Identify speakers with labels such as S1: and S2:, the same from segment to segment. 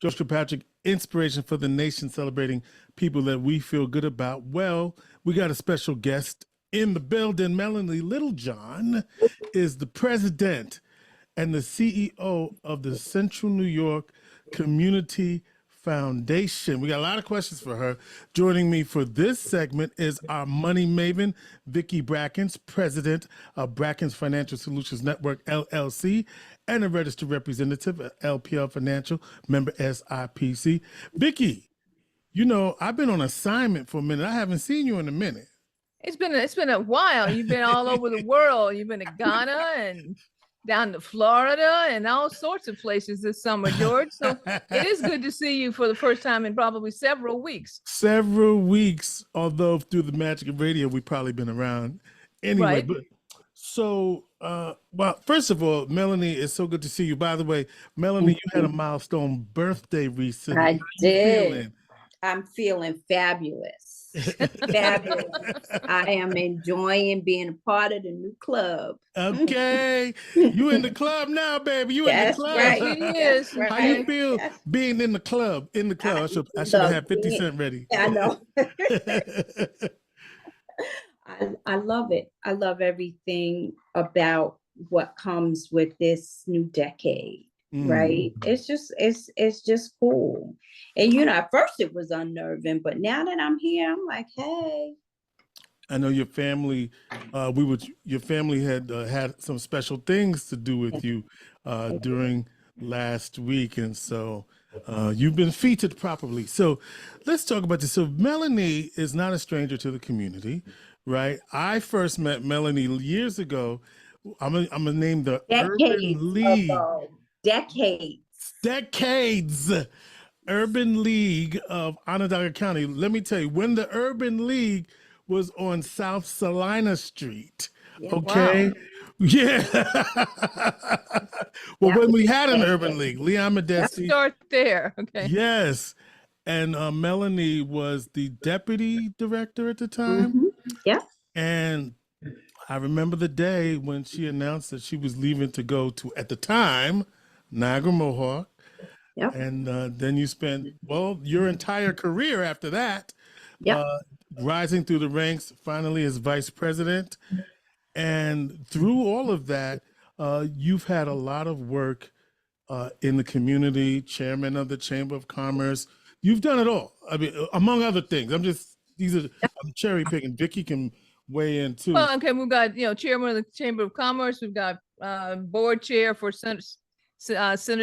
S1: George Kirkpatrick, inspiration for the nation, celebrating people that we feel good about. Well, we got a special guest in the building. Melanie Littlejohn is the president and the CEO of the Central New York Community Foundation. We got a lot of questions for her. Joining me for this segment is our money maven, Vicki Brackens, president of Brackens Financial Solutions Network, LLC, and a registered representative at LPL Financial, member SIPC. Vicki, you know, I've been on assignment for a minute. I haven't seen you in a minute.
S2: It's been a while. You've been all over the world. You've been to Ghana and down to Florida and all sorts of places this summer, George. So it is good to see you for the first time in probably several weeks.
S1: Several weeks, although through the magic of radio, we've probably been around anyway.
S2: Right.
S1: But so, well, first of all, Melanie, it's so good to see you. By the way, Melanie, you had a milestone birthday recently.
S3: I did. I'm feeling fabulous. Fabulous. I am enjoying being a part of the new club.
S1: Okay. You in the club now, baby. You in the club.
S3: Right.
S2: Yes.
S1: How you feel being in the club? In the club. I should have had 50 Cent ready.
S3: I know. I love it. I love everything about what comes with this new decade. Right. It's just cool. And you know, at first it was unnerving, but now that I'm here, I'm like, hey.
S1: I know your family, your family had some special things to do with you during last week. And so you've been featured properly. So let's talk about this. So Melanie is not a stranger to the community, right? I first met Melanie years ago. I'm gonna name the Urban League. Decades. Urban League of Onondaga County. Let me tell you, when the Urban League was on South Salina Street, okay? Wow. Yeah. Well, when we had an Urban League, Leon Modesti.
S2: Let's start there, okay?
S1: Yes. And Melanie was the deputy director at the time.
S3: Yeah.
S1: And I remember the day when she announced that she was leaving to go to, at the time, Niagara Mohawk.
S3: Yep.
S1: And then you spent, well, your entire career after that, rising through the ranks, finally as vice president. And through all of that, you've had a lot of work in the community, chairman of the Chamber of Commerce. You've done it all. I mean, among other things. I'm cherry picking. Vicki can weigh in too.
S2: Well, okay, we've got, chairman of the Chamber of Commerce. We've got board chair for Center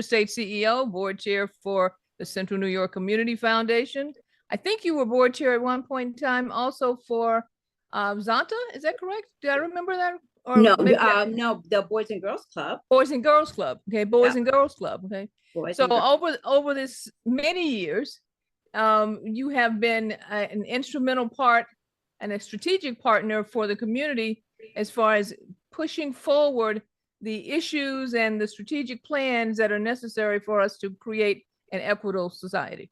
S2: State CEO, board chair for the Central New York Community Foundation. I think you were board chair at one point in time also for Zonta. Is that correct? Did I remember that? Or
S3: no, the Boys and Girls Club.
S2: Boys and Girls Club. Okay, Boys and Girls Club. Okay. Over this many years, you have been an instrumental part and a strategic partner for the community as far as pushing forward the issues and the strategic plans that are necessary for us to create an equitable society.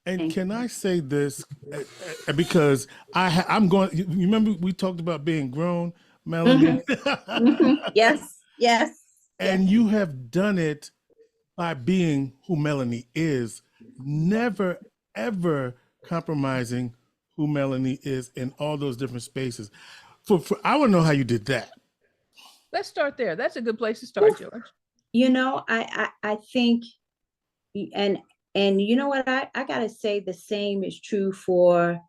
S1: And can I say this, because I'm going, you remember we talked about being grown, Melanie?
S3: Yes.
S1: And you have done it by being who Melanie is, never, ever compromising who Melanie is in all those different spaces. I want to know how you did that.
S2: Let's start there. That's a good place to start, George.
S3: You know, I think, and you know what, I gotta say the same is true for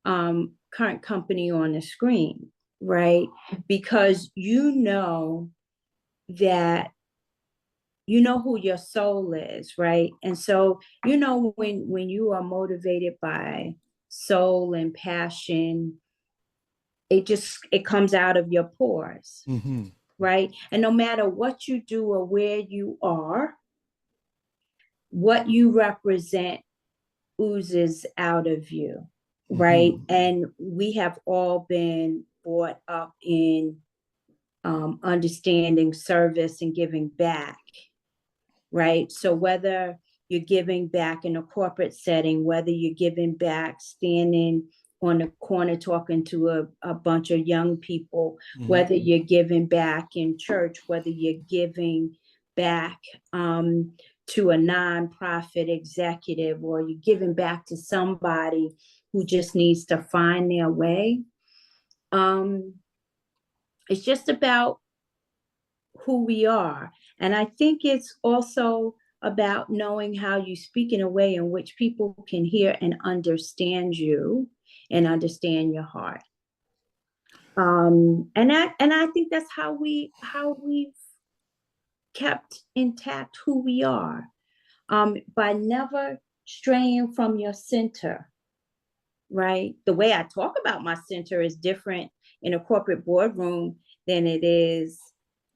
S3: current company on the screen, right? Because you know that you know who your soul is, right? And so, you know, when you are motivated by soul and passion, it comes out of your pores. Right? And no matter what you do or where you are, what you represent oozes out of you, right? And we have all been brought up in understanding service and giving back, right? So whether you're giving back in a corporate setting, whether you're giving back standing on the corner talking to a bunch of young people, whether you're giving back in church, whether you're giving back to a nonprofit executive, or you're giving back to somebody who just needs to find their way. It's just about who we are. And I think it's also about knowing how you speak in a way in which people can hear and understand you and understand your heart. And I think that's how we've kept intact who we are, by never straying from your center, right? The way I talk about my center is different in a corporate boardroom than it is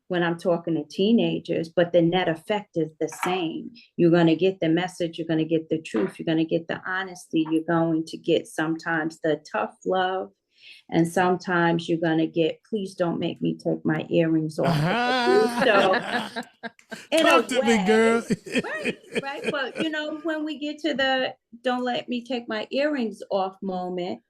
S3: when I'm talking to teenagers, but the net effect is the same. You're going to get the message, you're going to get the truth, you're going to get the honesty, you're going to get sometimes the tough love, and sometimes you're going to get, please don't make me take my earrings off. So,
S1: talk to me, girl.
S3: right. But you know, when we get to the don't let me take my earrings off moment,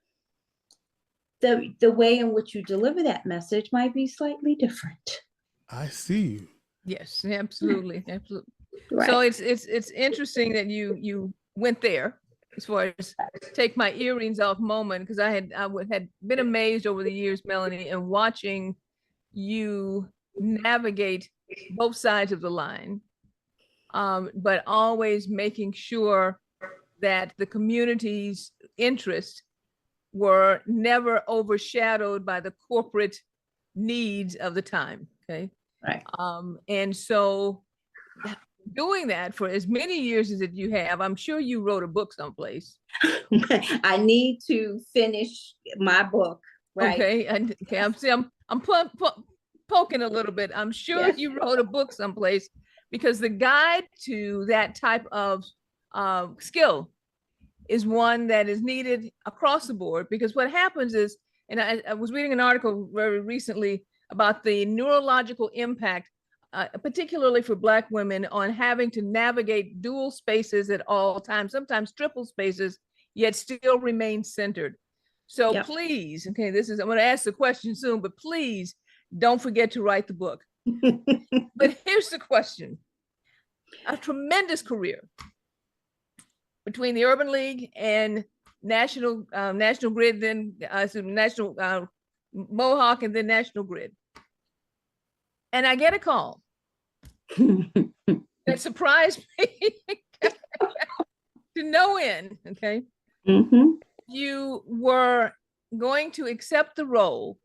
S3: the way in which you deliver that message might be slightly different.
S1: I see you.
S2: Yes, absolutely, absolutely.
S3: Right.
S2: So it's interesting that you went there as far as take my earrings off moment, because I had been amazed over the years, Melanie, and watching you navigate both sides of the line, but always making sure that the community's interests were never overshadowed by the corporate needs of the time. Okay.
S3: Right.
S2: And so doing that for as many years as that you have, I'm sure you wrote a book someplace.
S3: I need to finish my book. Right.
S2: Okay. And okay, I'm poking a little bit. I'm sure you wrote a book someplace, because the guide to that type of skill is one that is needed across the board. Because what happens is, and I was reading an article very recently about the neurological impact, particularly for Black women, on having to navigate dual spaces at all times, sometimes triple spaces, yet still remain centered. So please, okay, I'm going to ask the question soon, but please don't forget to write the book. But here's the question. A tremendous career between the Urban League and National Grid, then National Mohawk, and then National Grid. And I get a call that surprised me to no end. Okay.
S3: Mm-hmm.
S2: You were going to accept the role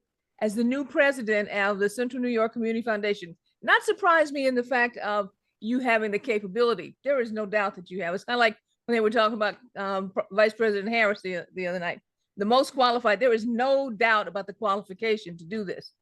S2: as the new president of the Central New York Community Foundation. Not surprised me in the fact of you having the capability. There is no doubt that you have. It's kind of like when they were talking about Vice President Harris the other night, the most qualified. There is no doubt about the qualification to do this.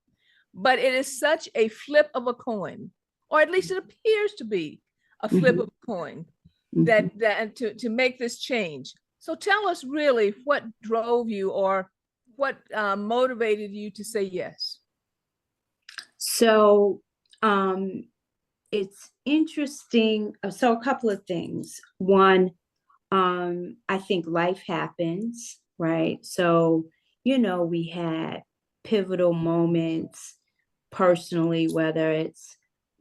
S2: But it is such a flip of a coin, or at least it appears to be a flip of a coin, that to make this change. So tell us really what drove you, or what motivated you to say yes.
S3: So it's interesting. So a couple of things. One, I think life happens, right? So, we had pivotal moments personally, whether it's,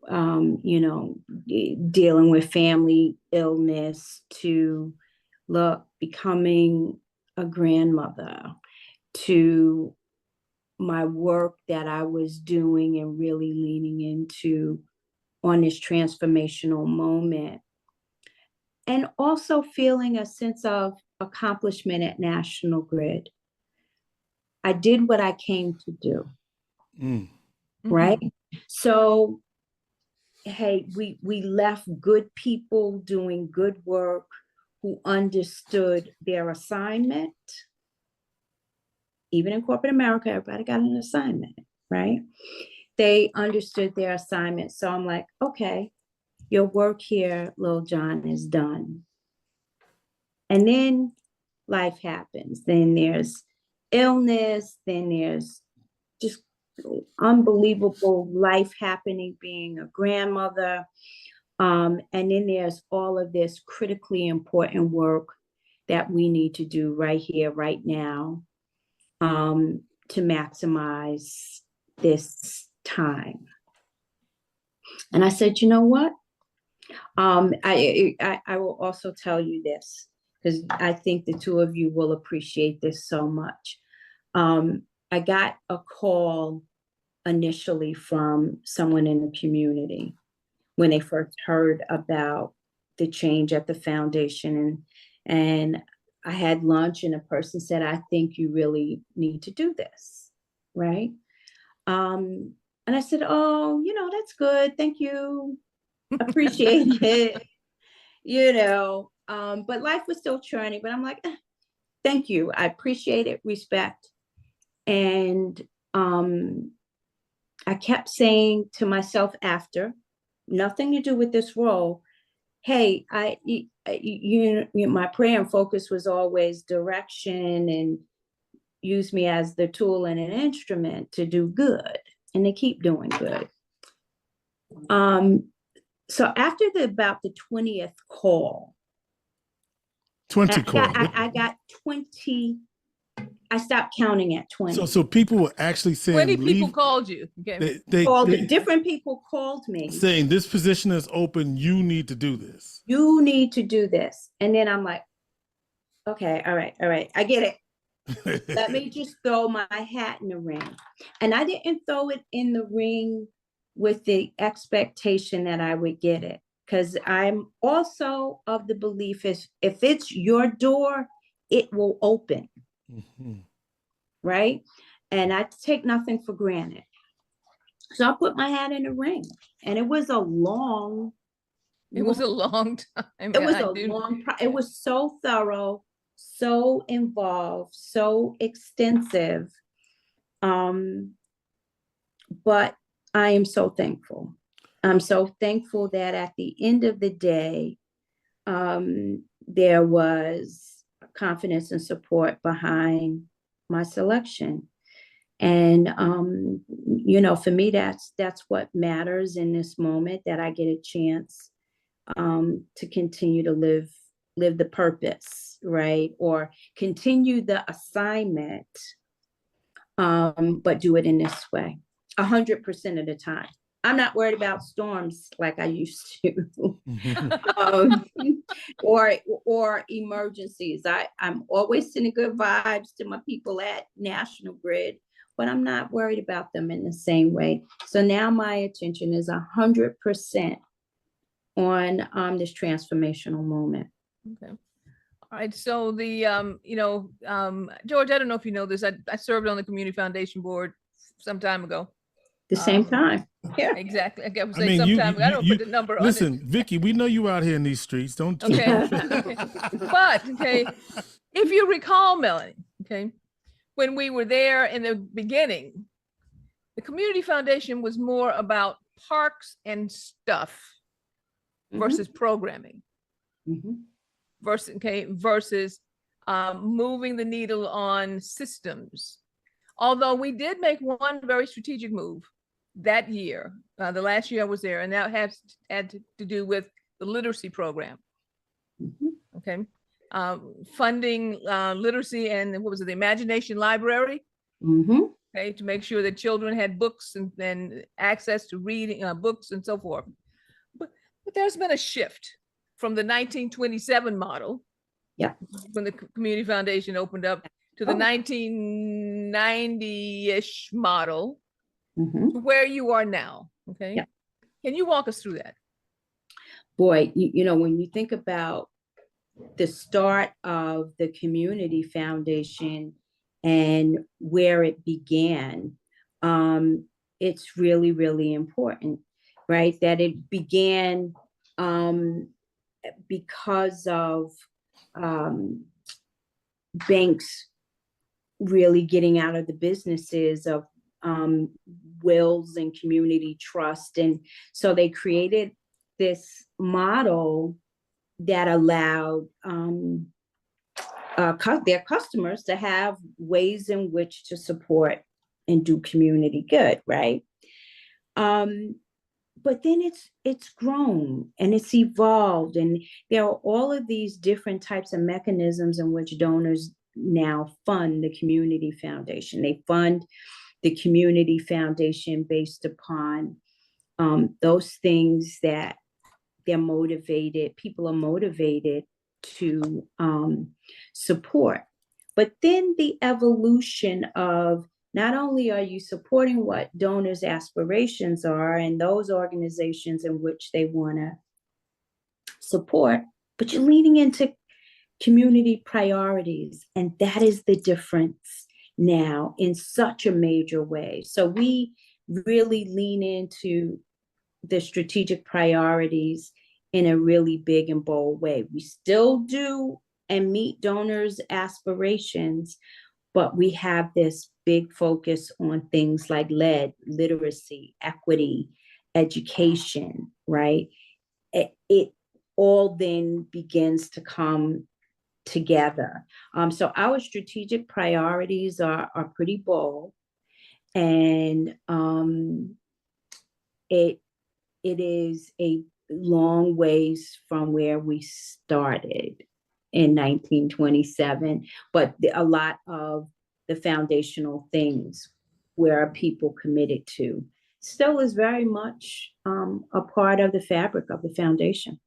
S3: dealing with family illness, to becoming a grandmother, to my work that I was doing and really leaning into on this transformational moment. And also feeling a sense of accomplishment at National Grid. I did what I came to do. Right? So, hey, we left good people doing good work who understood their assignment. Even in corporate America, everybody got an assignment, right? They understood their assignment. So I'm like, okay, your work here, Littlejohn, is done. And then life happens. Then there's illness. Then there's just unbelievable life happening, being a grandmother. And then there's all of this critically important work that we need to do right here, right now, to maximize this time. And I said, you know what? I will also tell you this, because I think the two of you will appreciate this so much. I got a call initially from someone in the community when they first heard about the change at the foundation, and I had lunch, and a person said, I think you really need to do this, right? And I said, oh, that's good, thank you, appreciate it, but life was still churning, but I'm like, thank you, I appreciate it, respect. And I kept saying to myself after, nothing to do with this role, hey, my prayer and focus was always direction, and use me as the tool and an instrument to do good, and to keep doing good. So after about the 20th call,
S1: 20 calls.
S3: I got 20. I stopped counting at 20.
S1: So people were actually saying
S2: 20 people called you. Okay.
S3: Different people called me
S1: saying this position is open. You need to do this.
S3: You need to do this. And then I'm like, okay, all right. I get it. Let me just throw my hat in the ring. And I didn't throw it in the ring with the expectation that I would get it, because I'm also of the belief is if it's your door, it will open. Mm-hmm. Right? And I take nothing for granted. So I put my hat in the ring, and it was a long
S2: time. It was so
S3: thorough, so involved, so extensive. But I am so thankful. I'm so thankful that at the end of the day, there was confidence and support behind my selection. And, for me, that's what matters in this moment, that I get a chance to continue to live the purpose, right? Or continue the assignment, but do it in this way 100% of the time. I'm not worried about storms like I used to, or emergencies. I'm always sending good vibes to my people at National Grid, but I'm not worried about them in the same way. So now my attention is 100% on this transformational moment.
S2: Okay. All right. So the, George, I don't know if you know this. I served on the Community Foundation Board some time ago.
S3: The same time. Yeah,
S2: exactly. I would say sometime. I don't put the number on it.
S1: Listen, Vicki, we know you out here in these streets. Don't.
S2: Okay. But if you recall, Melanie, when we were there in the beginning, the Community Foundation was more about parks and stuff versus programming, versus moving the needle on systems. Although we did make one very strategic move that year, the last year I was there, and that had to do with the literacy program. Funding literacy and the Imagination Library. To make sure that children had books and access to reading books and so forth. But there's been a shift from the 1927 model, when the Community Foundation opened up, to the 1990-ish model, to where you are now. Can you walk us through that?
S3: Boy, when you think about the start of the Community Foundation and where it began, it's really, really important, right? That it began because of banks really getting out of the businesses of wills and community trust. And so they created this model that allowed their customers to have ways in which to support and do community good, right? But then it's grown and it's evolved, and there are all of these different types of mechanisms in which donors now fund the Community Foundation. They fund the Community Foundation based upon those things that they're motivated, people are motivated to support. But then the evolution of not only are you supporting what donors' aspirations are and those organizations in which they want to support, but you're leaning into community priorities. And that is the difference now in such a major way. So we really lean into the strategic priorities in a really big and bold way. We still do and meet donors' aspirations, but we have this big focus on things like lead, literacy, equity, education, right? It all then begins to come together. So our strategic priorities are pretty bold, and it is a long ways from where we started in 1927, but a lot of the foundational things where people committed to still is very much a part of the fabric of the foundation.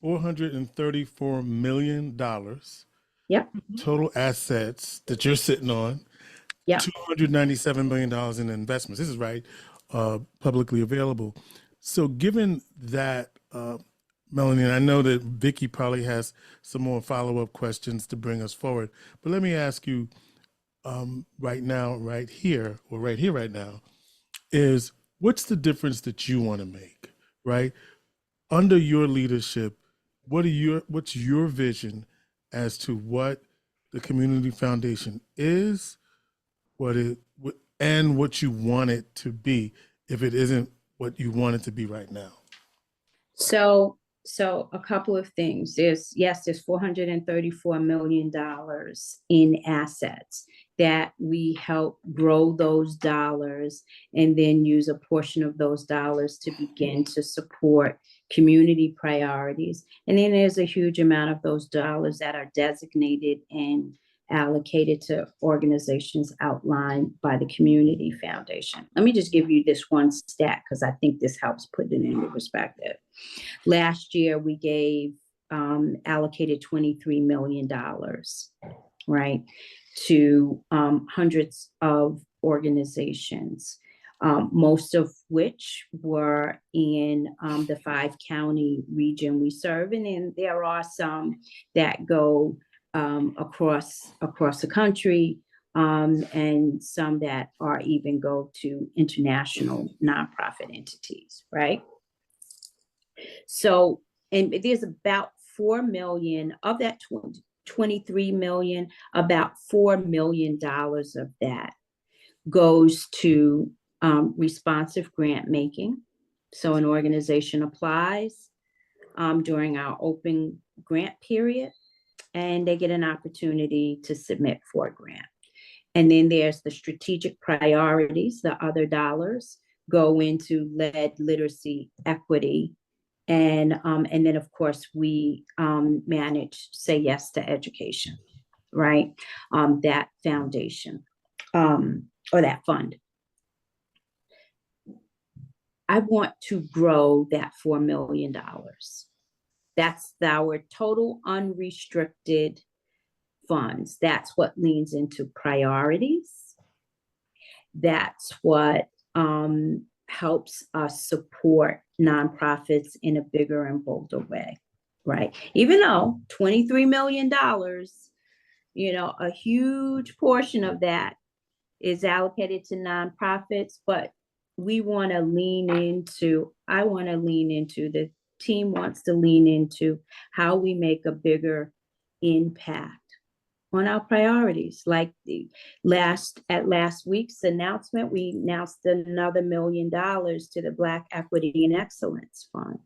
S1: $434 million.
S3: Yep.
S1: Total assets that you're sitting on.
S3: Yep.
S1: $297 million in investments. This is right, publicly available. So given that, Melanie, and I know that Vicki probably has some more follow-up questions to bring us forward, but let me ask you right now, right here, right now, is what's the difference that you want to make, right? Under your leadership, what's your vision as to what the Community Foundation is, and what you want it to be if it isn't what you want it to be right now?
S3: So a couple of things. There's $434 million in assets that we help grow those dollars and then use a portion of those dollars to begin to support community priorities. And then there's a huge amount of those dollars that are designated and allocated to organizations outlined by the Community Foundation. Let me just give you this one stat because I think this helps put it into perspective. Last year, we allocated $23 million, right, to hundreds of organizations, most of which were in the 5-county region we serve. And then there are some that go across the country, and some that are even go to international nonprofit entities, right? So, and there's about 4 million of that 23 million, about $4 million of that goes to responsive grant making. So an organization applies during our open grant period, and they get an opportunity to submit for a grant. And then there's the strategic priorities. The other dollars go into lead, literacy, equity, and then of course we manage Say Yes to Education, right? That foundation or that fund. I want to grow that $4 million. That's our total unrestricted funds. That's what leans into priorities. That's what helps us support nonprofits in a bigger and bolder way, right? Even though $23 million, a huge portion of that is allocated to nonprofits, but I want to lean into, the team wants to lean into how we make a bigger impact on our priorities. Like at last week's announcement, we announced another $1 million to the Black Equity and Excellence Fund,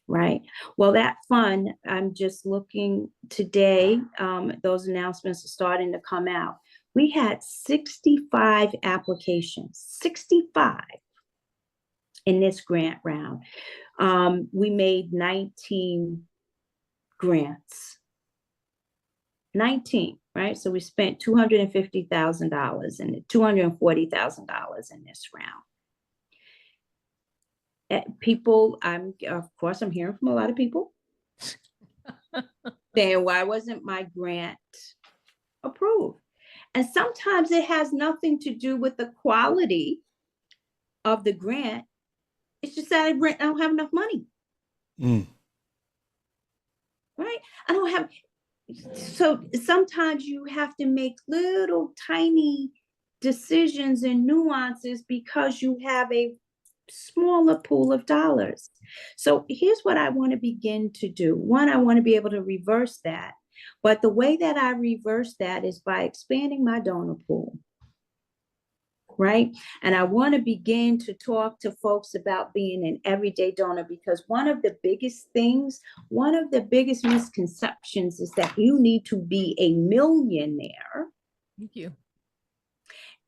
S3: right? Well, that fund, I'm just looking today, those announcements are starting to come out. We had 65 applications, 65 in this grant round. We made 19 grants. 19, right? So we spent $250,000 and $240,000 in this round. people, of course, I'm hearing from a lot of people saying, why wasn't my grant approved? And sometimes it has nothing to do with the quality of the grant. It's just that I don't have enough money. Right? I don't have. So sometimes you have to make little tiny decisions and nuances because you have a smaller pool of dollars. So here's what I want to begin to do. One, I want to be able to reverse that. But the way that I reverse that is by expanding my donor pool. Right? And I want to begin to talk to folks about being an everyday donor, because one of the biggest misconceptions is that you need to be a millionaire.
S2: Thank you.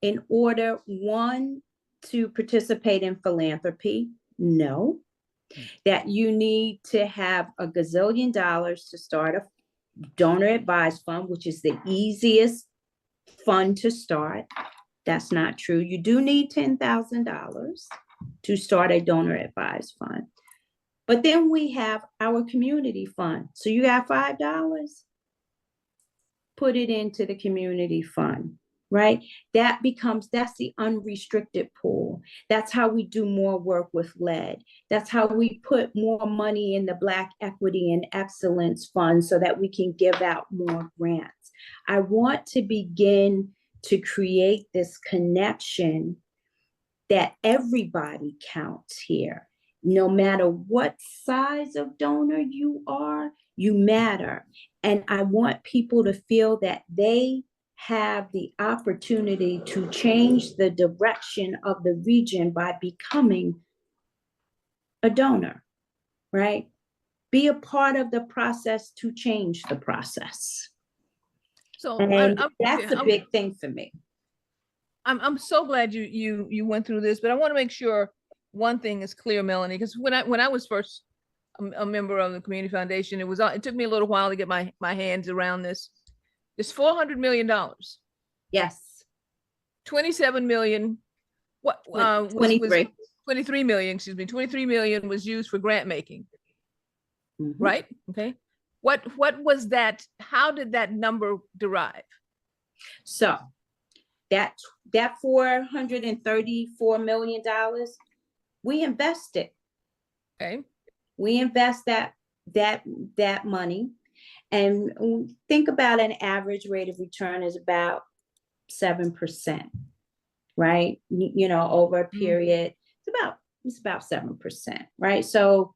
S3: In order, one, to participate in philanthropy. No. That you need to have a gazillion dollars to start a donor advised fund, which is the easiest fund to start. That's not true. You do need $10,000 to start a donor advised fund. But then we have our community fund. So you got $5, put it into the community fund, right? That's the unrestricted pool. That's how we do more work with lead. That's how we put more money in the Black Equity and Excellence Fund so that we can give out more grants. I want to begin to create this connection that everybody counts here. No matter what size of donor you are, you matter. And I want people to feel that they have the opportunity to change the direction of the region by becoming a donor, right? Be a part of the process to change the process.
S2: So
S3: that's a big thing for me.
S2: I'm so glad you went through this, but I want to make sure one thing is clear, Melanie, because when I was first a member of the Community Foundation, it took me a little while to get my hands around this. It's $400 million.
S3: Yes.
S2: 27 million. What
S3: 23.
S2: 23 million, excuse me. 23 million was used for grant making. Mm-hmm. Right? Okay. What was that? How did that number derive?
S3: So that $434 million, we invested.
S2: Okay.
S3: We invest that money, and think about an average rate of return is about 7%, right? Over a period, it's about 7%, right? So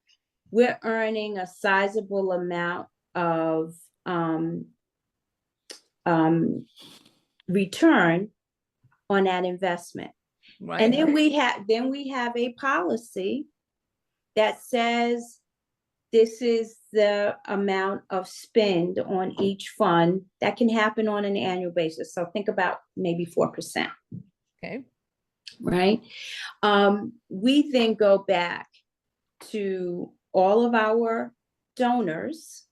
S3: we're earning a sizable amount of return on that investment. Right. And then we have a policy that says this is the amount of spend on each fund that can happen on an annual basis. So think about maybe 4%.
S2: Okay.
S3: Right. We then go back to all of our donors,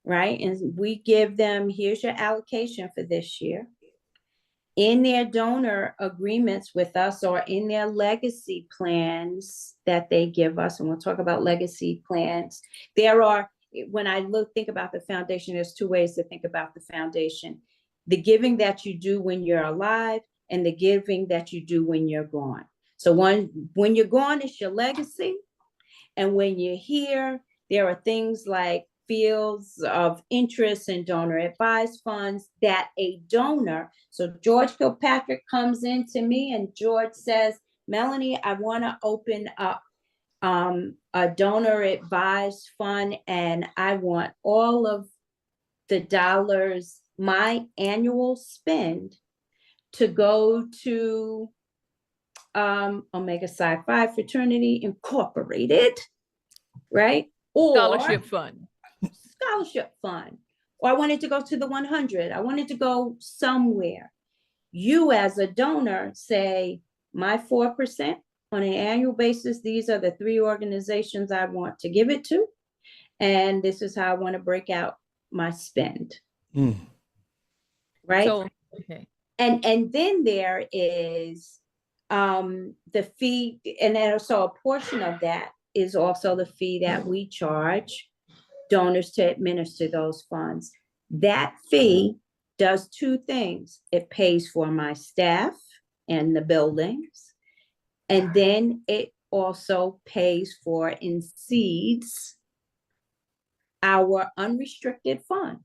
S3: right? And we give them, here's your allocation for this year. In their donor agreements with us, or in their legacy plans that they give us, and we'll talk about legacy plans, when I think about the foundation, there's two ways to think about the foundation: the giving that you do when you're alive, and the giving that you do when you're gone. So when you're gone, it's your legacy. And when you're here, there are things like fields of interest and donor advised funds that a donor, so George Kilpatrick comes into me and George says, Melanie, I want to open up a donor advised fund, and I want all of the dollars, my annual spend, to go to Omega Psi Phi Fraternity Incorporated, right? Or
S2: scholarship fund.
S3: Or I wanted to go to the 100. I wanted to go somewhere. You as a donor say, my 4% on an annual basis, these are the 3 organizations I want to give it to. And this is how I want to break out my spend. Right?
S2: So, okay.
S3: And then there is The fee, and then so a portion of that is also the fee that we charge donors to administer those funds. That fee does two things. It pays for my staff and the buildings, and then it also pays for and seeds our unrestricted fund.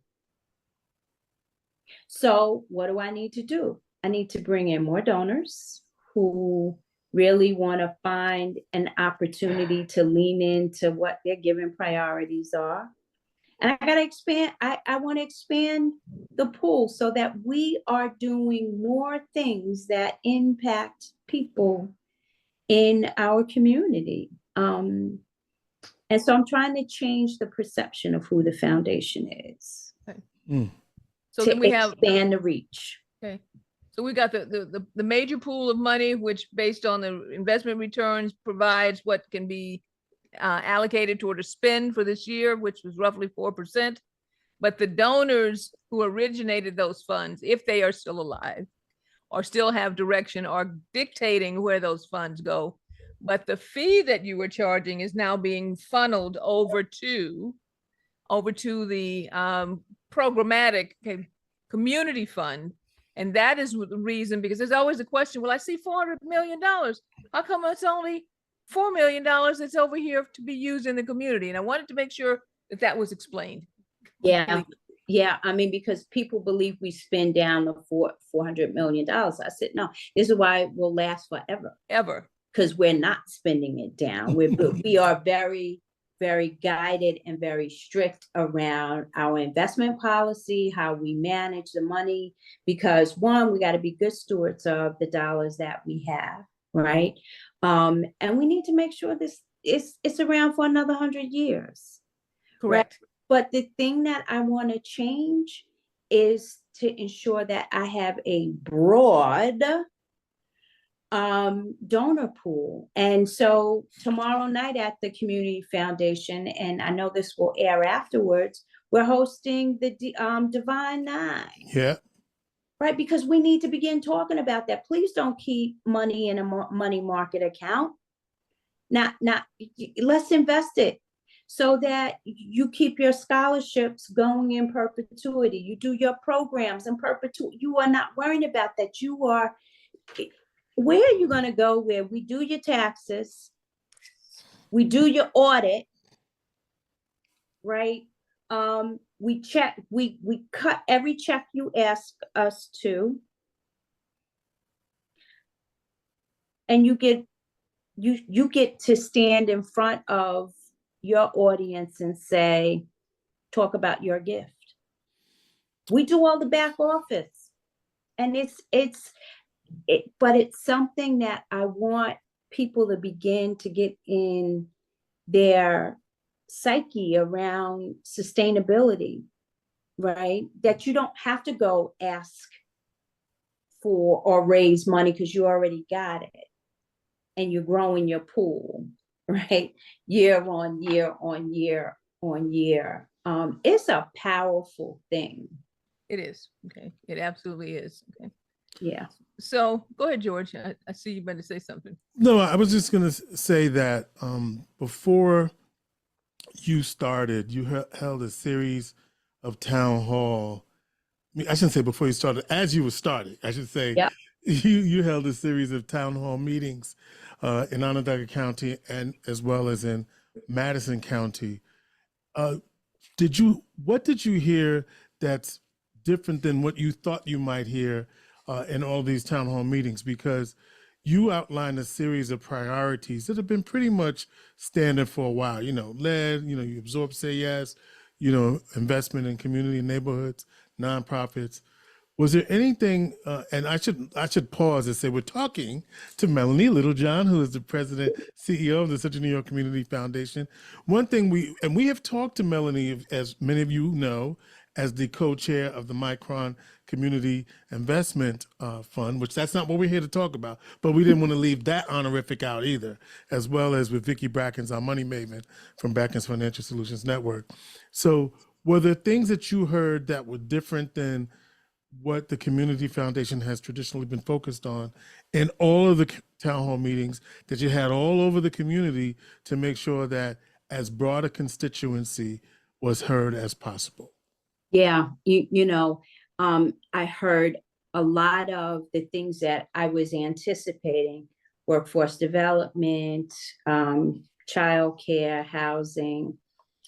S3: So what do I need to do? I need to bring in more donors who really want to find an opportunity to lean into what their given priorities are. And I got to expand, I want to expand the pool so that we are doing more things that impact people in our community. And so I'm trying to change the perception of who the foundation is.
S2: Okay.
S1: Mm.
S2: So
S3: to
S2: then we have
S3: expand the reach.
S2: Okay. So we got the major pool of money, which based on the investment returns provides what can be allocated toward a spend for this year, which was roughly 4%. But the donors who originated those funds, if they are still alive, or still have direction, are dictating where those funds go. But the fee that you were charging is now being funneled over to the programmatic community fund. And that is the reason, because there's always a question, well, I see $400 million. How come it's only $4 million that's over here to be used in the community? And I wanted to make sure that that was explained.
S3: Yeah. Yeah. I mean, because people believe we spend down the $400 million. I said, no, this is why it will last forever.
S2: Ever.
S3: Because we're not spending it down. We are very, very guided and very strict around our investment policy, how we manage the money, because one, we got to be good stewards of the dollars that we have, right? And we need to make sure this it's around for another 100 years.
S2: Correct.
S3: Right? But the thing that I want to change is to ensure that I have a broad donor pool. And so tomorrow night at the Community Foundation, and I know this will air afterwards, we're hosting the Divine Nine.
S1: Yeah.
S3: Right, because we need to begin talking about that. Please don't keep money in a money market account. Let's invest it so that you keep your scholarships going in perpetuity. You do your programs in perpetuity. You are not worrying about that. You are, where are you going to go where we do your taxes, we do your audit, right? We check, we cut every check you ask us to, and you get to stand in front of your audience and say, talk about your gift. We do all the back office, and but it's something that I want people to begin to get in their psyche around sustainability, right? That you don't have to go ask for or raise money because you already got it and you're growing your pool, right? Year on year on year on year. It's a powerful thing.
S2: It is. Okay. It absolutely is. Okay.
S3: Yeah.
S2: So go ahead, George. I see you meant to say something.
S1: No, I was just going to say that before you started, you held a series of town hall. I shouldn't say before you started, as you were starting, I should say,
S3: yeah.
S1: you held a series of town hall meetings in Onondaga County and as well as in Madison County. What did you hear that's different than what you thought you might hear in all these town hall meetings? Because you outlined a series of priorities that have been pretty much standard for a while. Lead, you absorb, say yes, investment in community neighborhoods, nonprofits. Was there anything, and I should pause and say we're talking to Melanie Littlejohn, who is the president, CEO of the Central New York Community Foundation. One thing we have talked to Melanie, as many of you know, as the co-chair of the Micron Community Investment Fund, which that's not what we're here to talk about, but we didn't want to leave that honorific out either, as well as with Vicki Brackens, our money maven from Brackens Financial Solutions Network. So were there things that you heard that were different than what the Community Foundation has traditionally been focused on in all of the town hall meetings that you had all over the community to make sure that as broad a constituency was heard as possible.
S3: Yeah, I heard a lot of the things that I was anticipating: workforce development, childcare, housing.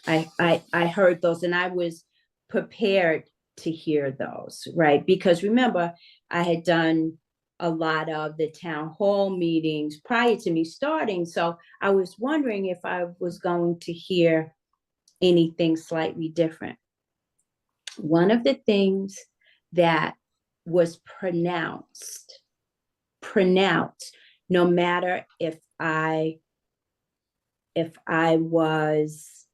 S3: I heard those, and I was prepared to hear those, right? Because remember, I had done a lot of the town hall meetings prior to me starting, so I was wondering if I was going to hear anything slightly different. One of the things that was pronounced, no matter if I was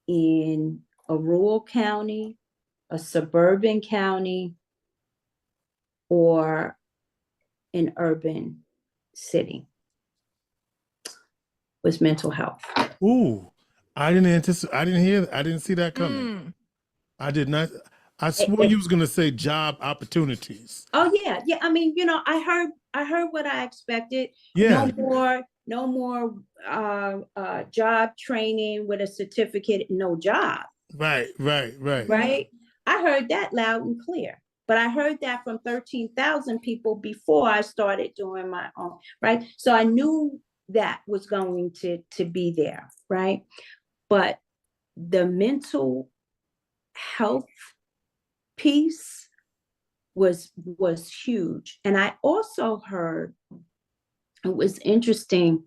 S3: in a rural county, a suburban county, or an urban city, was mental health.
S1: Ooh, I didn't see that coming. I did not. I swore you was going to say job opportunities.
S3: Oh yeah. I mean, I heard what I expected.
S1: Yeah.
S3: No more job training with a certificate, no job.
S1: Right.
S3: Right. I heard that loud and clear, but I heard that from 13,000 people before I started doing my own. Right. So I knew that was going to be there. Right. But the mental health piece was huge. And I also heard, it was interesting,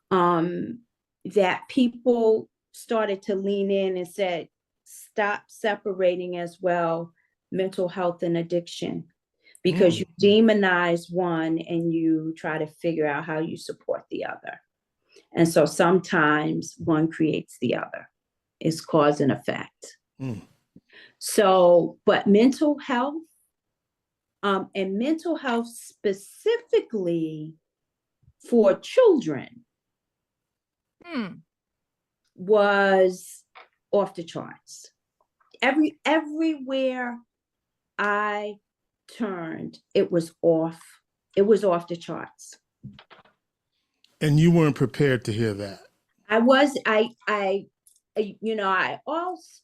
S3: that people started to lean in and said, stop separating as well mental health and addiction, because you demonize one and you try to figure out how you support the other. And so sometimes one creates the other. It's cause and effect. So, but mental health, and mental health specifically for children, was off the charts. Everywhere I turned, it was off the charts.
S1: And you weren't prepared to hear that.
S3: I also,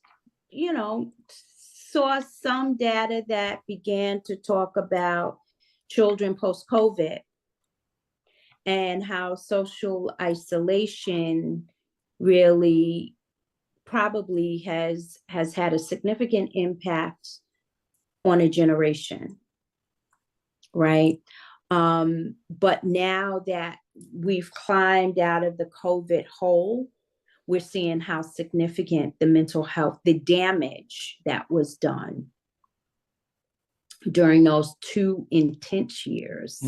S3: saw some data that began to talk about children post-COVID and how social isolation really probably has had a significant impact on a generation, right? But now that we've climbed out of the COVID hole, we're seeing how significant the mental health, the damage that was done during those 2 intense years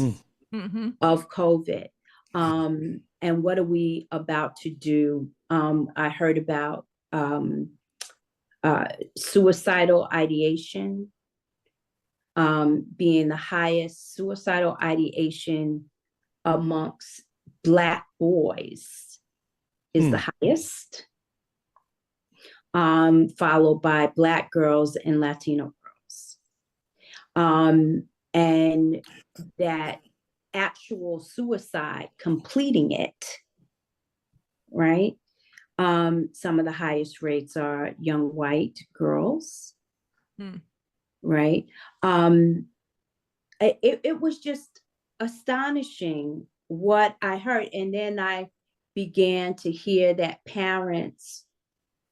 S3: of COVID. And what are we about to do? I heard about suicidal ideation being the highest suicidal ideation amongst Black boys is the highest, followed by Black girls and Latino girls. And that actual suicide, completing it, right? Some of the highest rates are young white girls, right? It was just astonishing what I heard. And then I began to hear that parents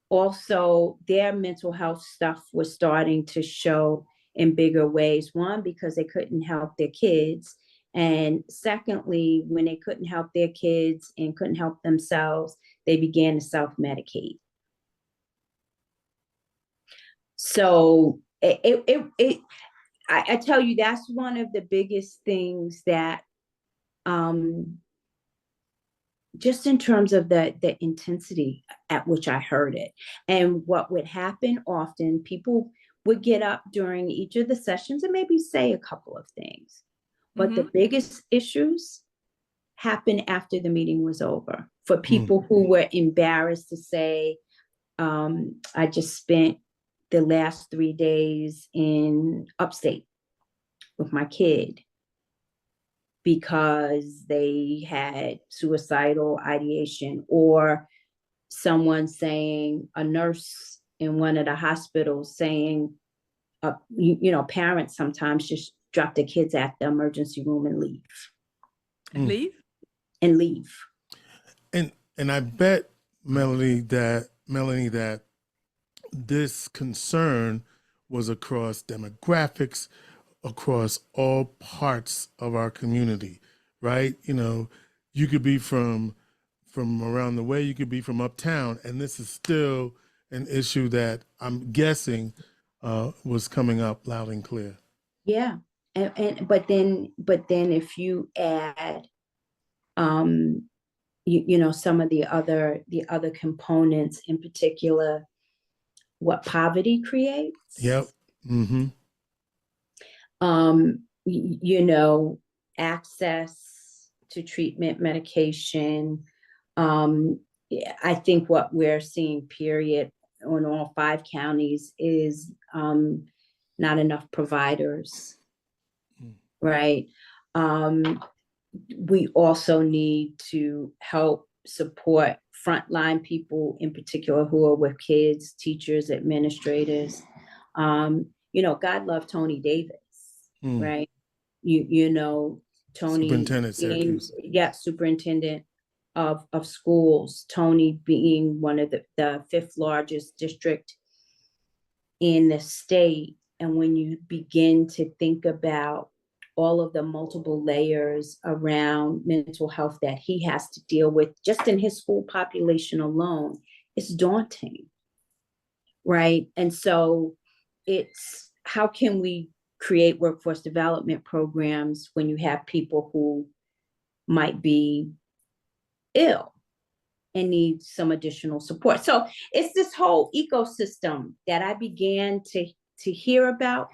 S3: also, their mental health stuff was starting to show in bigger ways. One, because they couldn't help their kids. And secondly, when they couldn't help their kids and couldn't help themselves, they began to self-medicate. So I tell you, that's one of the biggest things that, just in terms of the intensity at which I heard it. And what would happen often, people would get up during each of the sessions and maybe say a couple of things. But the biggest issues happened after the meeting was over. For people who were embarrassed to say, I just spent the last 3 days in upstate. with my kid because they had suicidal ideation, or someone saying, a nurse in one of the hospitals saying, parents sometimes just drop their kids at the emergency room and leave. And leave.
S1: And I bet, Melanie, that this concern was across demographics, across all parts of our community, right? You could be from around the way, you could be from uptown, and this is still an issue that I'm guessing was coming up loud and clear.
S3: Yeah, but then if you add, some of the other components, in particular, what poverty creates.
S1: Yep. Mm-hmm.
S3: Access to treatment, medication. I think what we're seeing, period, on all 5 counties is not enough providers, right? We also need to help support frontline people, in particular, who are with kids, teachers, administrators. God love Tony Davis, right? Tony
S1: Superintendent Syracuse.
S3: Superintendent of schools, Tony being one of the 5th largest district in the state. And when you begin to think about all of the multiple layers around mental health that he has to deal with just in his school population alone, it's daunting, right? And so it's, how can we create workforce development programs when you have people who might be ill and need some additional support? So it's this whole ecosystem that I began to hear about,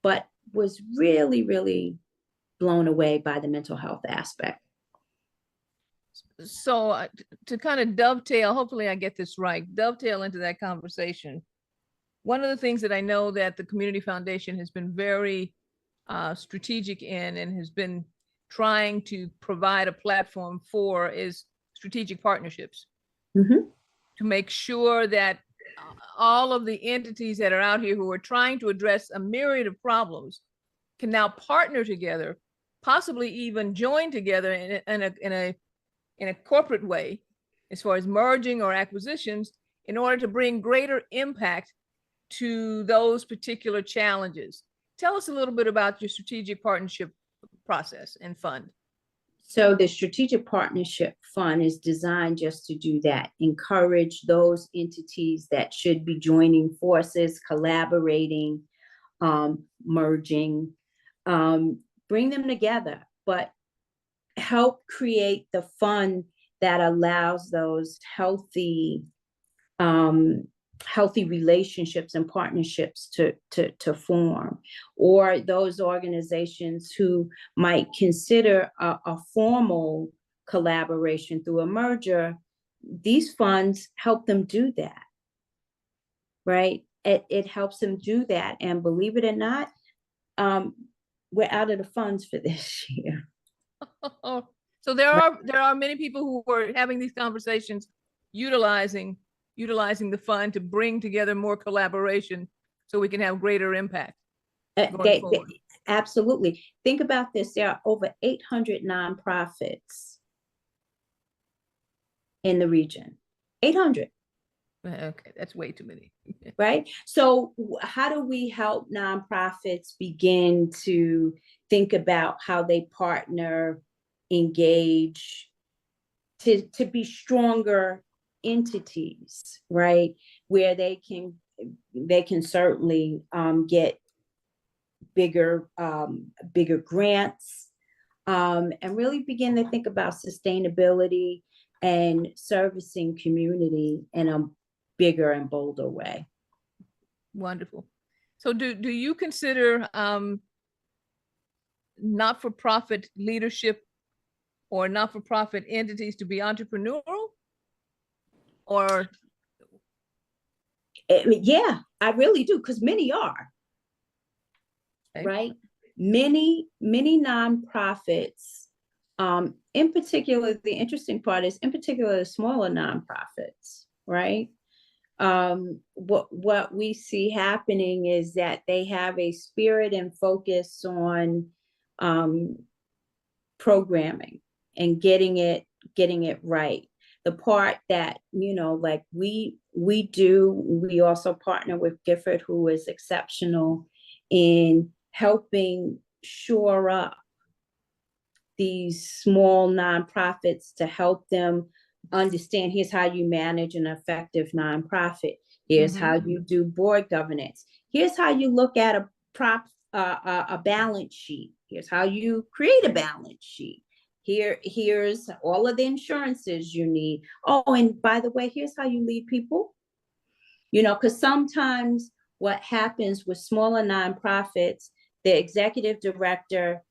S3: but was really, really blown away by the mental health aspect.
S2: So to kind of dovetail, hopefully I get this right, dovetail into that conversation. One of the things that I know that the Community Foundation has been very strategic in and has been trying to provide a platform for is strategic partnerships, to make sure that all of the entities that are out here who are trying to address a myriad of problems can now partner together, possibly even join together in a corporate way, as far as merging or acquisitions, in order to bring greater impact to those particular challenges. Tell us a little bit about your strategic partnership process and fund.
S3: So the Strategic Partnership Fund is designed just to do that, encourage those entities that should be joining forces, collaborating, merging, bring them together, but help create the fund that allows those healthy relationships and partnerships to form, or those organizations who might consider a formal collaboration through a merger. These funds help them do that, right? It helps them do that, and believe it or not, we're out of the funds for this year.
S2: So there are many people who are having these conversations, utilizing the fund to bring together more collaboration so we can have greater impact.
S3: Absolutely. Think about this. There are over 800 nonprofits in the region. 800.
S2: Okay, that's way too many.
S3: Right? So how do we help nonprofits begin to think about how they partner, engage, to be stronger entities, right? Where they can certainly get bigger grants, and really begin to think about sustainability and servicing community in a bigger and bolder way.
S2: Wonderful. So do you consider not-for-profit leadership or not-for-profit entities to be entrepreneurial? Or
S3: yeah, I really do, because many are. Okay. Right? many nonprofits, in particular, the interesting part is in particular the smaller nonprofits, right? What we see happening is that they have a spirit and focus on programming and getting it right. The part that, like we also partner with Gifford, who is exceptional in helping shore up these small nonprofits to help them understand, here's how you manage an effective nonprofit. Here's how you do board governance. Here's how you look at a balance sheet. Here's how you create a balance sheet. Here's all of the insurances you need. Oh, and by the way, here's how you lead people. Because sometimes what happens with smaller nonprofits, the executive director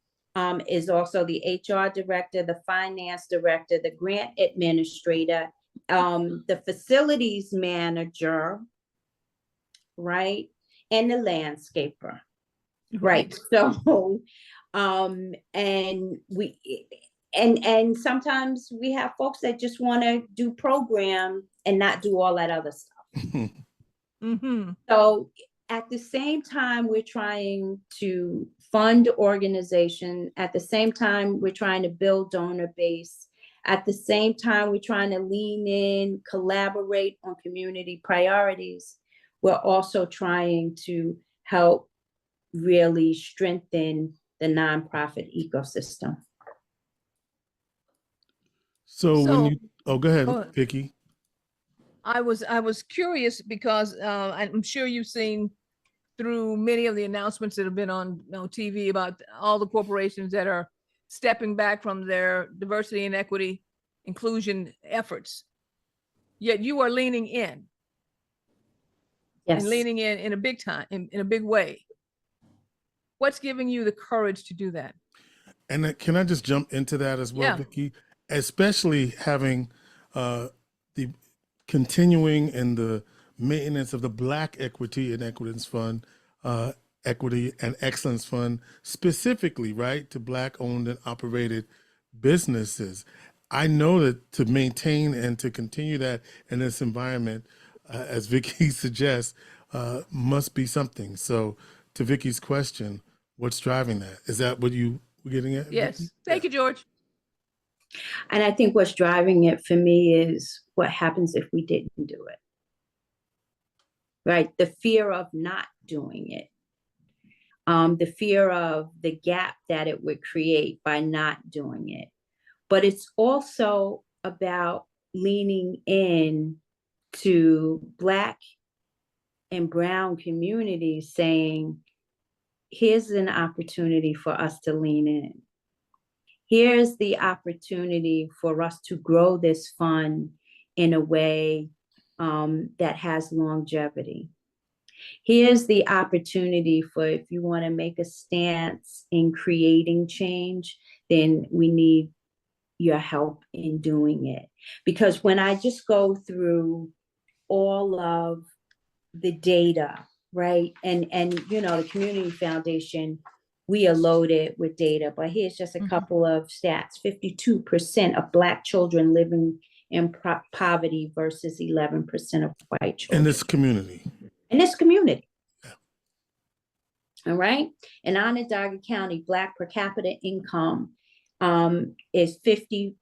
S3: is also the HR director, the finance director, the grant administrator, the facilities manager, right? And the landscaper, right? So, and sometimes we have folks that just want to do program and not do all that other stuff. So at the same time, we're trying to fund organization. At the same time, we're trying to build donor base. At the same time, we're trying to lean in, collaborate on community priorities. We're also trying to help really strengthen the nonprofit ecosystem.
S1: So go ahead, Vicki.
S2: I was curious because I'm sure you've seen through many of the announcements that have been on TV about all the corporations that are stepping back from their diversity and equity inclusion efforts. Yet you are leaning in. Yes. And leaning in a big time, in a big way. What's giving you the courage to do that?
S1: And can I just jump into that as well, Vicki? Especially having the continuing and the maintenance of the Black Equity and Equitance Fund, Equity and Excellence Fund, specifically, right, to Black owned and operated businesses. I know that to maintain and to continue that in this environment, as Vicki suggests, must be something. So to Vicki's question, what's driving that? Is that what you were getting at?
S2: Yes. Vicki? Thank you, George.
S3: And I think what's driving it for me is what happens if we didn't do it, right? The fear of not doing it, the fear of the gap that it would create by not doing it. But it's also about leaning in to Black and Brown communities saying, here's an opportunity for us to lean in. Here's the opportunity for us to grow this fund in a way that has longevity. Here's the opportunity for, if you want to make a stance in creating change, then we need your help in doing it. Because when I just go through all of the data, right, and the Community Foundation, we are loaded with data, but here's just a couple of stats. 52% of Black children living in poverty versus 11% of white children.
S1: In this community.
S3: Yeah. All right. In Onondaga County, Black per capita income is 51%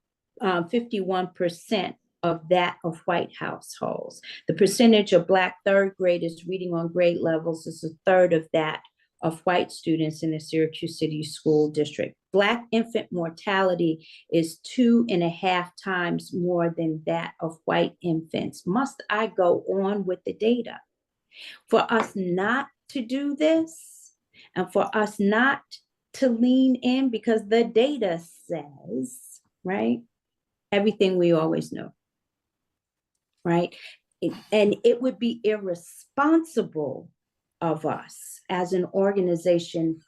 S3: of that of white households. The percentage of Black third graders reading on grade levels is a third of that of white students in the Syracuse City School District. Black infant mortality is 2.5 times more than that of white infants. Must I go on with the data? For us not to do this, and for us not to lean in, because the data says, right, everything we always know, right? And it would be irresponsible of us as an organization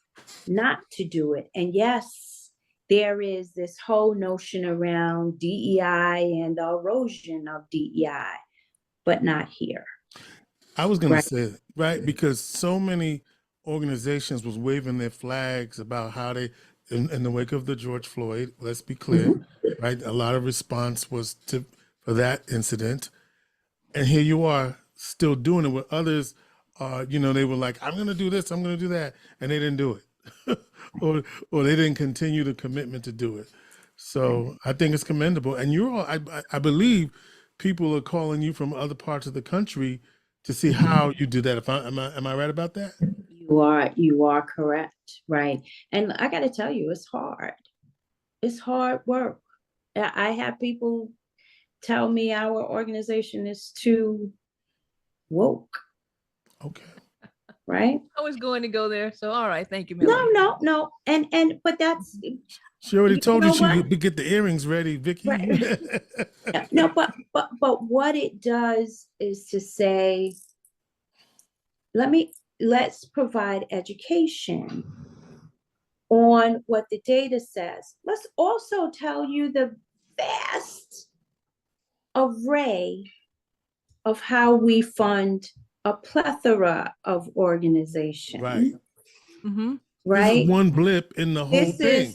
S3: not to do it. And yes, there is this whole notion around DEI and the erosion of DEI, but not here.
S1: I was going to say, right, because so many organizations was waving their flags about how they, in the wake of the George Floyd, let's be clear, right? A lot of response was for that incident. And here you are still doing it, where others they were like, I'm going to do this, I'm going to do that. And they didn't do it. or they didn't continue the commitment to do it. So I think it's commendable. And I believe people are calling you from other parts of the country to see how you do that. Am I right about that?
S3: You are correct, right? And I got to tell you, it's hard. It's hard work. I have people tell me our organization is too woke.
S1: Okay.
S3: Right?
S2: I was going to go there. So, all right. Thank you, Melanie.
S3: No. But that's.
S1: She already told you she
S3: what?
S1: would get the earrings ready, Vicki.
S3: Right. No, but what it does is to say, let's provide education on what the data says. Let's also tell you the vast array of how we fund a plethora of organizations.
S1: Right.
S2: Mm-hmm.
S3: Right.
S1: This is one blip in the whole thing.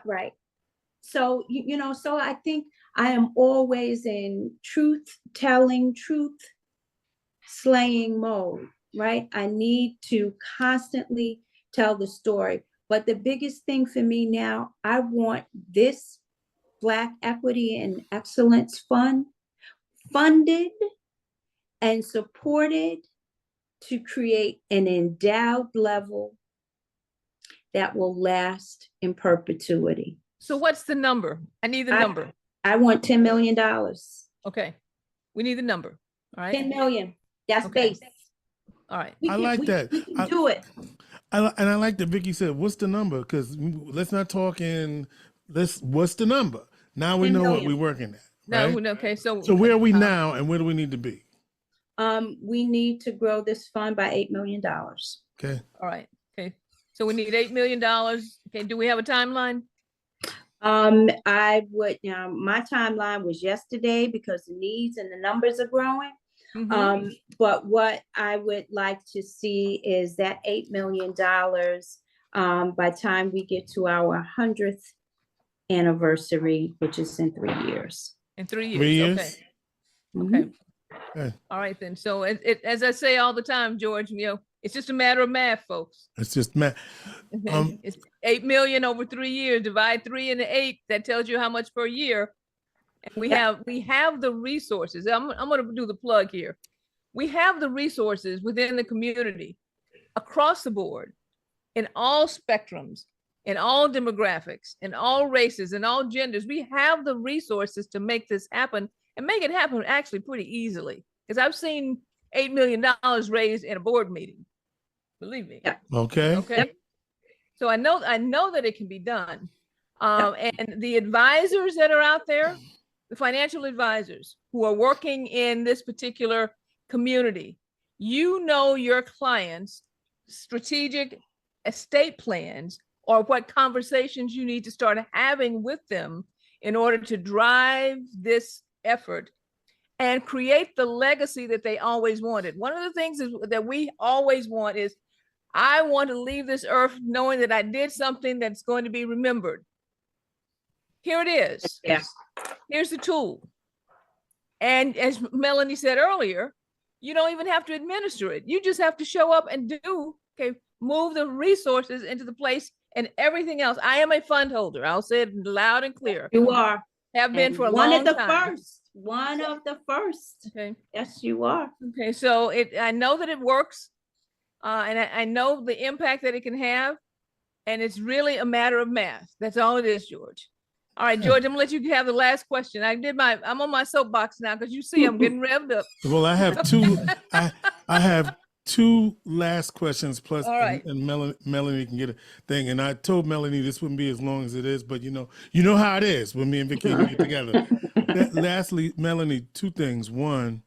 S3: Right. So, so I think I am always in truth slaying mode, right? I need to constantly tell the story. But the biggest thing for me now, I want this Black Equity and Excellence Fund funded and supported to create an endowed level that will last in perpetuity.
S2: So what's the number? I need the number.
S3: I want $10 million.
S2: Okay. We need the number. All right.
S3: 10 million. That's
S2: okay.
S3: base.
S2: All right.
S1: I like that.
S3: We can do it.
S1: And I like that Vicki said, what's the number? Because let's not talk what's the number? Now we know what we're working at. Right?
S2: No, okay. So
S1: where are we now and where do we need to be?
S3: We need to grow this fund by $8 million.
S1: Okay.
S2: All right. Okay. So we need $8 million. Okay. Do we have a timeline?
S3: I would my timeline was yesterday because the needs and the numbers are growing. Mm-hmm. But what I would like to see is that $8 million by the time we get to our 100th anniversary, which is in 3 years.
S2: In 3 years.
S1: 3 years?
S2: Okay.
S3: Mm-hmm.
S2: Okay. All right then. So as I say all the time, George, it's just a matter of math, folks.
S1: It's just math.
S2: It's 8 million over 3 years. Divide 3 into 8. That tells you how much per year. And we have the resources. I'm going to do the plug here. We have the resources within the community, across the board, in all spectrums, in all demographics, in all races, in all genders. We have the resources to make this happen and make it happen actually pretty easily. Because I've seen $8 million raised in a board meeting. Believe me.
S3: Yeah.
S1: Okay.
S2: Okay. So I know that it can be done. And the advisors that are out there, the financial advisors who are working in this particular community, your clients' strategic estate plans or what conversations you need to start having with them in order to drive this effort and create the legacy that they always wanted. One of the things that we always want is, I want to leave this earth knowing that I did something that's going to be remembered. Here it is.
S3: Yeah.
S2: Here's the tool. And as Melanie said earlier, you don't even have to administer it. You just have to show up and move the resources into the place and everything else. I am a fund holder. I'll say it loud and clear.
S3: You are.
S2: Have been for a long time.
S3: One of the first.
S2: Okay.
S3: Yes, you are.
S2: Okay. So I know that it works. And I know the impact that it can have. And it's really a matter of math. That's all it is, George. All right, George, I'm gonna let you have the last question. I'm on my soapbox now because you see I'm getting revved up.
S1: Well, I have two. I have two last questions plus,
S2: all right.
S1: and Melanie can get a thing. And I told Melanie this wouldn't be as long as it is, but you know how it is when me and Vicki get together. Lastly, Melanie, two things. One,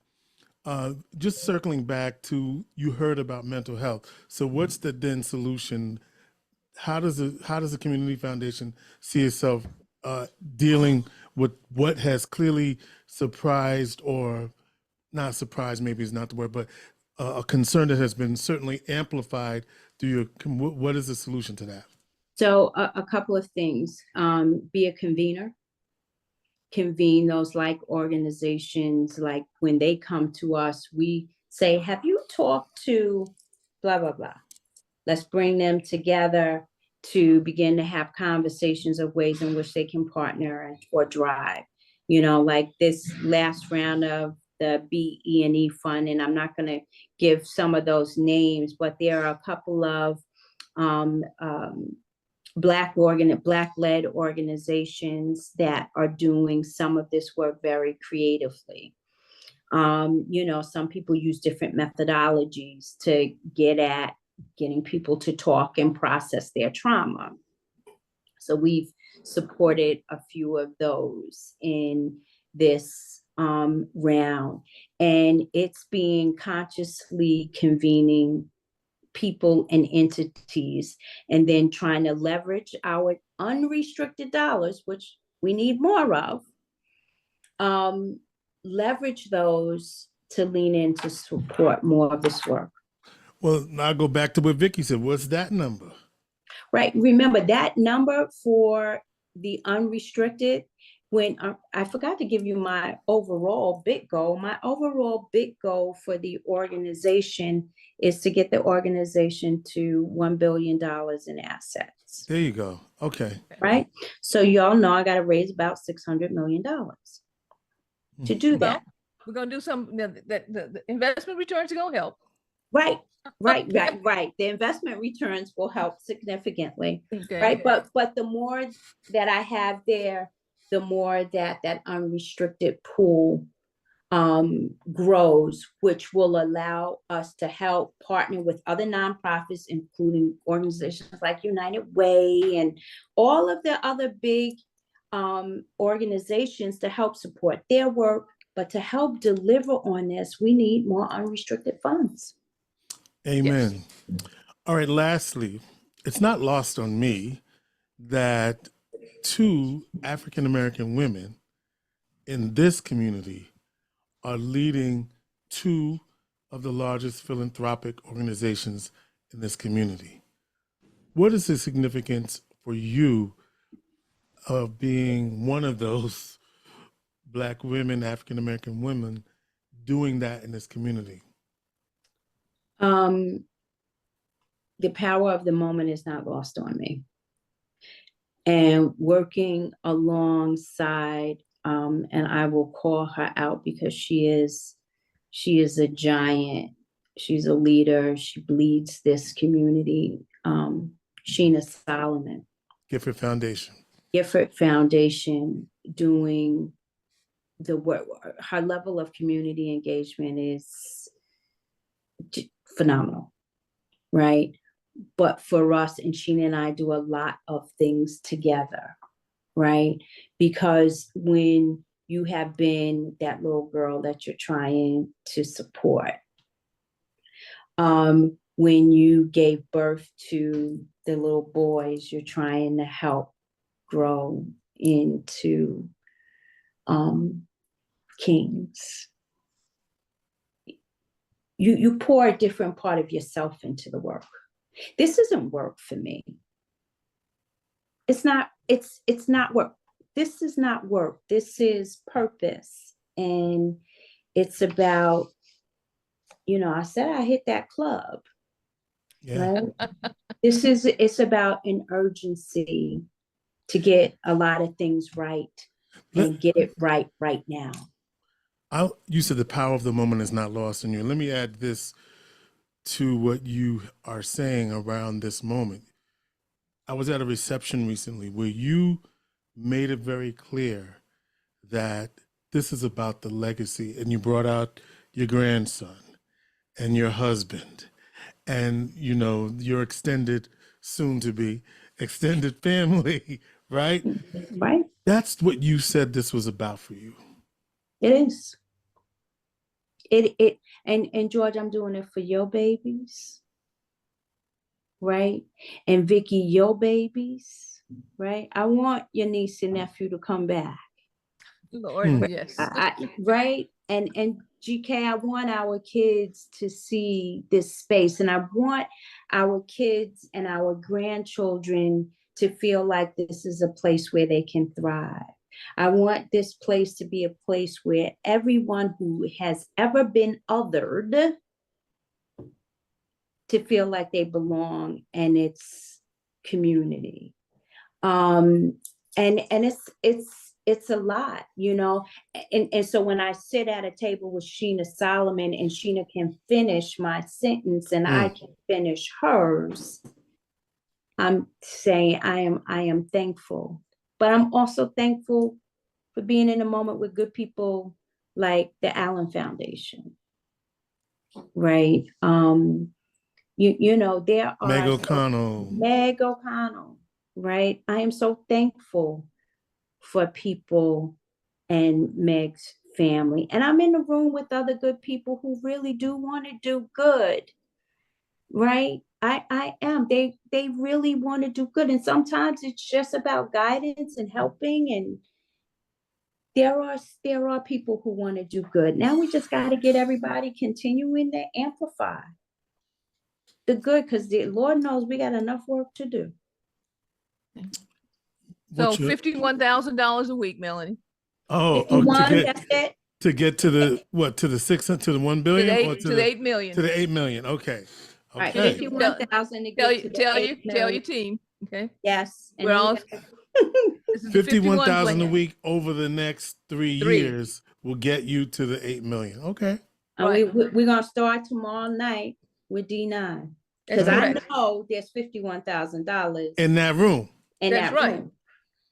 S1: just circling back to, you heard about mental health. So what's the then solution? How does the community foundation see itself dealing with what has clearly surprised, or not surprised, maybe is not the word, but a concern that has been certainly amplified what is the solution to that?
S3: So a couple of things. Be a convener. Convene those like organizations. Like when they come to us, we say, have you talked to blah, blah, blah? Let's bring them together to begin to have conversations of ways in which they can partner or drive. You know, like this last round of the BE&E fund, and I'm not going to give some of those names, but there are a couple of Black-led organizations that are doing some of this work very creatively. You know, some people use different methodologies to get at getting people to talk and process their trauma. So we've supported a few of those in this round, and it's being consciously convening people and entities, and then trying to leverage our unrestricted dollars, which we need more of, leverage those to lean in to support more of this work.
S1: Well, now I go back to what Vicki said. What's that number?
S3: Right. Remember that number for the unrestricted, when I forgot to give you my overall big goal. My overall big goal for the organization is to get the organization to $1 billion in assets.
S1: There you go. Okay.
S3: Right. So y'all know I got to raise about $600 million to do that.
S2: We're going to do some, the investment returns are going to help.
S3: Right. The investment returns will help significantly.
S2: Okay.
S3: Right. But the more that I have there, the more that unrestricted pool grows, which will allow us to help partner with other nonprofits, including organizations like United Way and all of the other big organizations to help support their work. But to help deliver on this, we need more unrestricted funds.
S1: Amen. Yes. All right. Lastly, it's not lost on me that 2 African-American women in this community are leading 2 of the largest philanthropic organizations in this community. What is the significance for you of being one of those Black women, African-American women, doing that in this community?
S3: The power of the moment is not lost on me. And working alongside, and I will call her out because she is a giant. She's a leader. She bleeds this community. Sheena Solomon.
S1: Gifford Foundation,
S3: doing the work. Her level of community engagement is phenomenal, right? But for us, and Sheena and I do a lot of things together, right? Because when you have been that little girl that you're trying to support, when you gave birth to the little boys you're trying to help grow into kings, you pour a different part of yourself into the work. This isn't work for me. It's not work. This is not work. This is purpose. And it's about, I said I hit that club. Yeah. Right? It's about an urgency to get a lot of things right and get it right now.
S1: You said the power of the moment is not lost on you. Let me add this to what you are saying around this moment. I was at a reception recently where you made it very clear that this is about the legacy, and you brought out your grandson and your husband and, your extended, soon to be extended family, right?
S3: Right.
S1: That's what you said this was about for you.
S3: It is. And George, I'm doing it for your babies, right? And Vicki, your babies, right? I want your niece and nephew to come back.
S2: Lord, yes.
S3: Right? And GK, I want our kids to see this space, and I want our kids and our grandchildren to feel like this is a place where they can thrive. I want this place to be a place where everyone who has ever been othered to feel like they belong, and it's community. And it's a lot, you know. And so when I sit at a table with Sheena Solomon and Sheena can finish my sentence and I can finish hers, I'm saying I am thankful. But I'm also thankful for being in a moment with good people like the Allen Foundation, right? You know, there are
S1: Meg O'Connell,
S3: right? I am so thankful for people and Meg's family. And I'm in the room with other good people who really do want to do good, right? I am. They really want to do good. And sometimes it's just about guidance and helping. And there are people who want to do good. Now we just got to get everybody continuing to amplify the good, because the Lord knows we got enough work to do.
S2: So $51,000 a week, Melanie.
S1: To get to the what, to the 1 billion,
S2: to the 8 million.
S1: To the 8 million. Okay.
S3: Right, 51,000 to get
S2: tell your team. Okay.
S3: Yes.
S2: We're all
S1: 51,000 a week over the next 3 years will get you to the 8 million. Okay.
S3: Right. We're gonna start tomorrow night with D9, because I know there's $51,000
S1: in that room.
S3: Room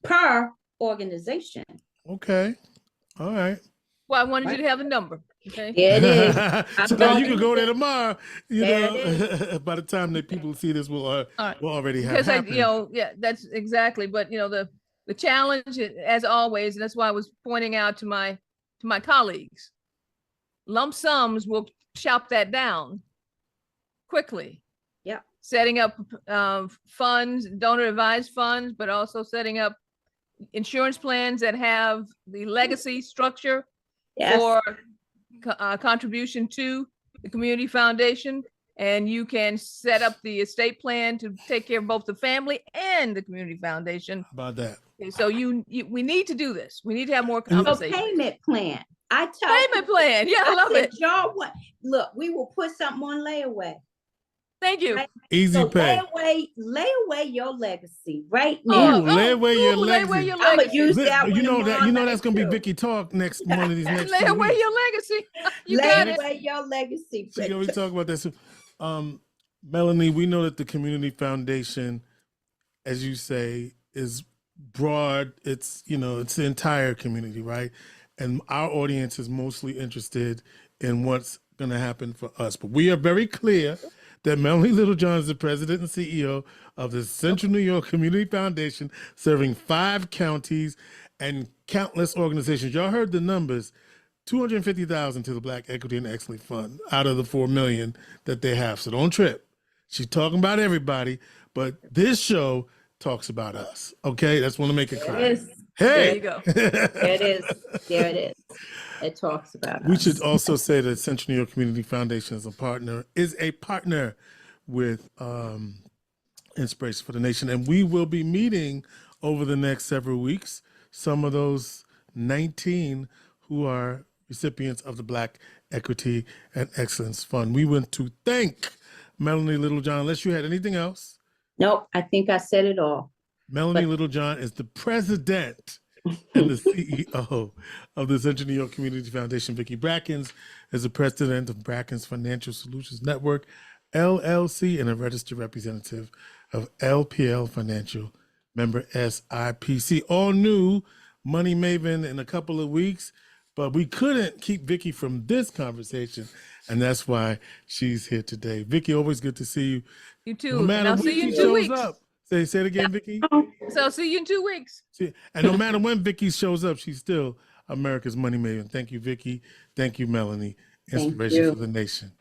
S3: per organization.
S1: Okay. All right.
S2: Well, I wanted you to have the number. Okay.
S3: Yeah, it is.
S1: So now you can go there tomorrow. You know, by the time that people see this, we'll already have.
S2: Because that's exactly. But you know, the challenge, as always, and that's why I was pointing out to my colleagues, lump sums will chop that down quickly.
S3: Yeah.
S2: Setting up funds, donor advised funds, but also setting up insurance plans that have the legacy structure for contribution to the community foundation. And you can set up the estate plan to take care of both the family and the community foundation.
S1: How about that?
S2: Okay, so we need to do this. We need to have more conversation.
S3: Payment plan.
S2: Payment plan. Yeah, I love it.
S3: Y'all, look, we will put something on Layaway.
S2: Thank you.
S3: Right?
S1: Easy pay.
S3: Lay away your legacy right now.
S1: Lay away your legacy.
S3: I'm gonna use that one.
S1: You know that's gonna be Vicki talk next one of these next.
S2: Lay away your legacy.
S3: Lay away your legacy.
S1: So we talk about this. Melanie, we know that the community foundation, as you say, is broad. It's it's the entire community, right? And our audience is mostly interested in what's going to happen for us. But we are very clear that Melanie Littlejohn is the president and CEO of the Central New York Community Foundation, serving 5 counties and countless organizations. Y'all heard the numbers: $250,000 to the Black Equity and Excellence Fund out of the 4 million that they have. So don't trip. She's talking about everybody, but this show talks about us. Okay, that's want to make it clear.
S3: It is.
S1: Hey,
S2: there you go.
S3: There it is. There it is. It talks about
S1: We
S3: us.
S1: should also say that Central New York Community Foundation is a partner with Inspiration for the Nation, and we will be meeting over the next several weeks some of those 19 who are recipients of the Black Equity and Excellence Fund. We want to thank Melanie Littlejohn. Unless you had anything else.
S3: Nope, I think I said it all.
S1: Melanie Littlejohn is the president and the CEO of the Central New York Community Foundation. Vicki Brackens is the president of Brackens Financial Solutions Network, LLC, and a registered representative of LPL Financial, member SIPC. All new Money Maven in a couple of weeks, but we couldn't keep Vicki from this conversation, and that's why she's here today. Vicki, always good to see you.
S2: You too.
S1: No matter
S2: I'll
S1: when
S2: see you in
S1: Vicki
S2: 2
S1: shows
S2: weeks.
S1: up. Say it again, Vicki.
S2: So I'll see you in 2 weeks.
S1: And no matter when Vicki shows up, she's still America's Money Maven. Thank you, Vicki. Thank you, Melanie. Inspiration for the Nation.